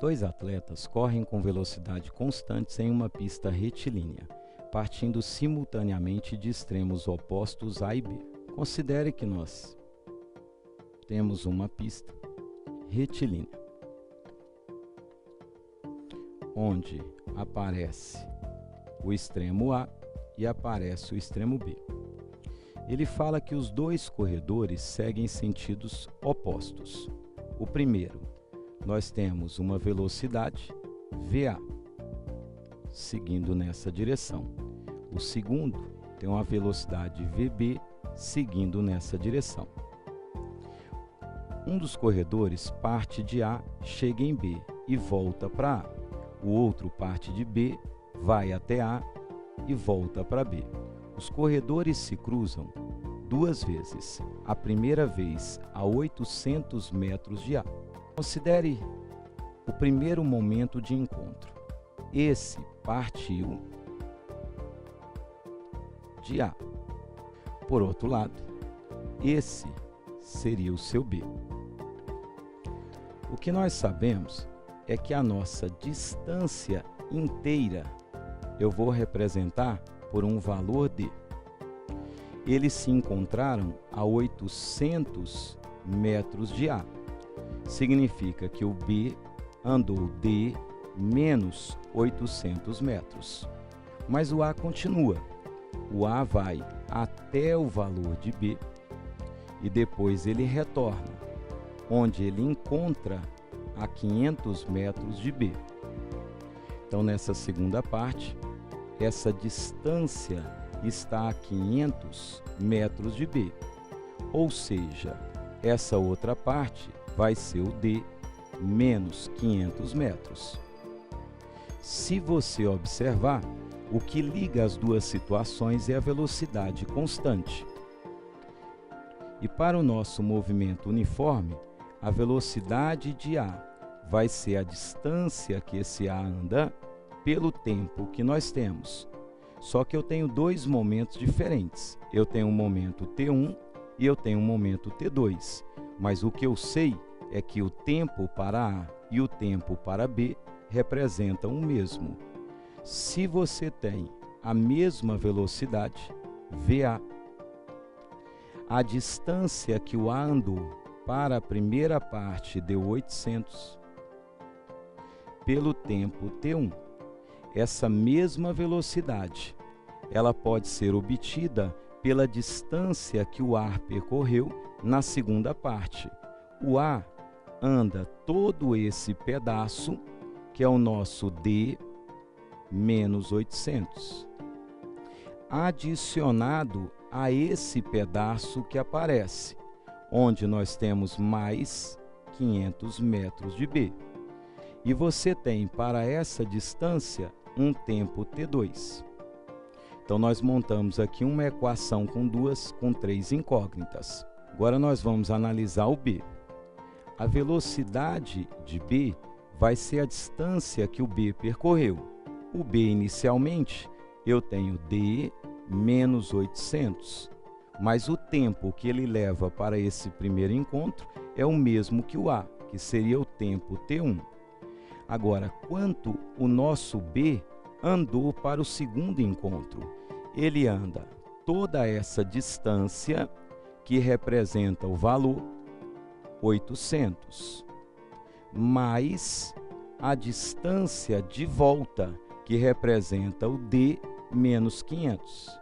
Dois atletas correm com velocidade constantes em uma pista retilínea, partindo simultaneamente de extremos opostos A e B. Considere que nós temos uma pista retilínea, onde aparece o extremo A e aparece o extremo B. Ele fala que os dois corredores seguem sentidos opostos. O primeiro, nós temos uma velocidade VA, seguindo nessa direção. O segundo tem uma velocidade VB, seguindo nessa direção. Um dos corredores parte de A, chega em B e volta para A. O outro parte de B, vai até A e volta para B. Os corredores se cruzam duas vezes, a primeira vez a 800 metros de A. Considere o primeiro momento de encontro. Esse partiu de A. Por outro lado, esse seria o seu B. O que nós sabemos é que a nossa distância inteira eu vou representar por um valor D. Eles se encontraram a 800 metros de A. Significa que o B andou D menos 800 metros. Mas o A continua. O A vai até o valor de B e depois ele retorna, onde ele encontra a 500 metros de B. Então, nessa segunda parte, essa distância está a 500 metros de B. Ou seja, essa outra parte vai ser o D menos 500 metros. Se você observar, o que liga as duas situações é a velocidade constante. E para o nosso movimento uniforme, a velocidade de A vai ser a distância que esse A anda pelo tempo que nós temos. Só que eu tenho dois momentos diferentes. Eu tenho um momento T1 e eu tenho um momento T2. Mas o que eu sei é que o tempo para A e o tempo para B representam o mesmo. Se você tem a mesma velocidade, VA, a distância que o A andou para a primeira parte deu 800 pelo tempo T1. Essa mesma velocidade, ela pode ser obtida pela distância que o ar percorreu na segunda parte. O A anda todo esse pedaço, que é o nosso D menos 800, adicionado a esse pedaço que aparece, onde nós temos mais 500 metros de B. E você tem para essa distância um tempo T2. Então, nós montamos aqui uma equação com três incógnitas. Agora nós vamos analisar o B. A velocidade de B vai ser a distância que o B percorreu. O B inicialmente eu tenho D menos 800, mas o tempo que ele leva para esse primeiro encontro é o mesmo que o A, que seria o tempo T1. Agora, quanto o nosso B andou para o segundo encontro? Ele anda toda essa distância, que representa o valor 800, mais a distância de volta, que representa o D menos 500,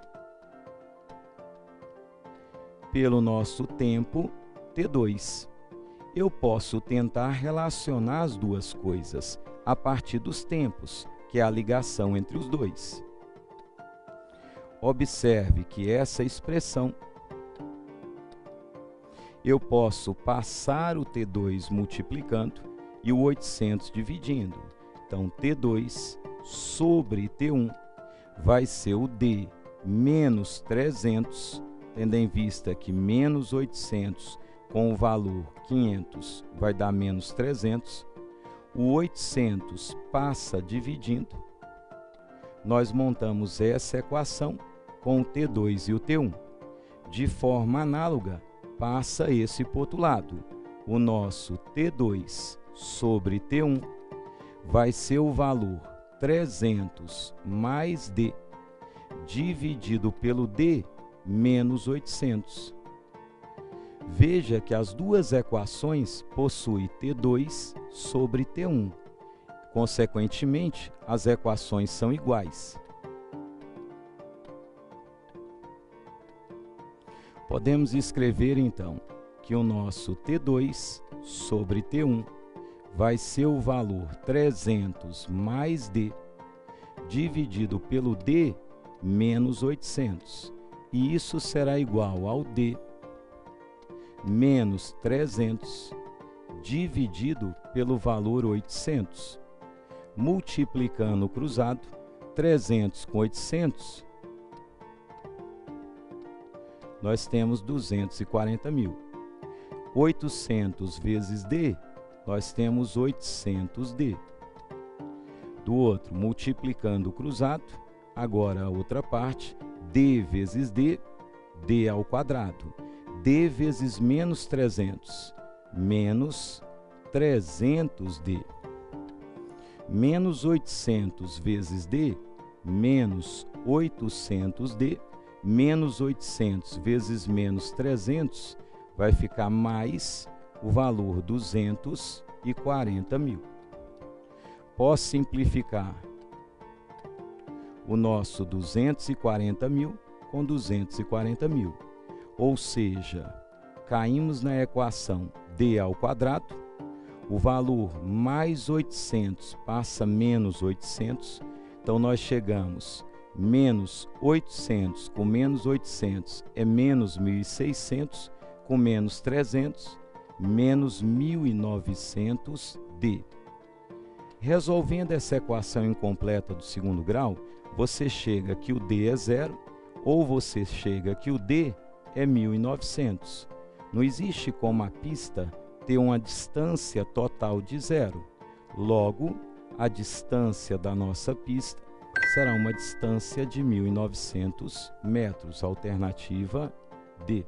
pelo nosso tempo T2. Eu posso tentar relacionar as duas coisas a partir dos tempos, que é a ligação entre os dois. Observe que essa expressão, eu posso passar o T2 multiplicando e o 800 dividindo. Então, T2 sobre T1 vai ser o D menos 300, tendo em vista que menos 800 com o valor 500 vai dar menos 300. O 800 passa dividindo. Nós montamos essa equação com o T2 e o T1. De forma análoga, passa esse para o outro lado. O nosso T2 sobre T1 vai ser o valor 300 mais D dividido pelo D menos 800. Veja que as duas equações possuem T2 sobre T1. Consequentemente, as equações são iguais. Podemos escrever, então, que o nosso T2 sobre T1 vai ser o valor 300 mais D dividido pelo D menos 800. E isso será igual ao D menos 300 dividido pelo valor 800. Multiplicando o cruzado, 300 com 800, nós temos 240 mil. 800 vezes D, nós temos 800D. Do outro, multiplicando o cruzado, agora a outra parte, D vezes D, D ao quadrado. D vezes menos 300, menos 300D. Menos 800 vezes D, menos 800D, menos 800 vezes menos 300, vai ficar mais o valor 240 mil. Posso simplificar o nosso 240 mil com 240 mil. Ou seja, caímos na equação D ao quadrado, o valor mais 800 passa menos 800, então nós chegamos menos 800 com menos 800 é menos 1.600, com menos 300, menos 1.900D. Resolvendo essa equação incompleta do segundo grau, você chega que o D é zero, ou você chega que o D é 1.900. Não existe como a pista ter uma distância total de zero. Logo, a distância da nossa pista será uma distância de 1.900 metros, alternativa D.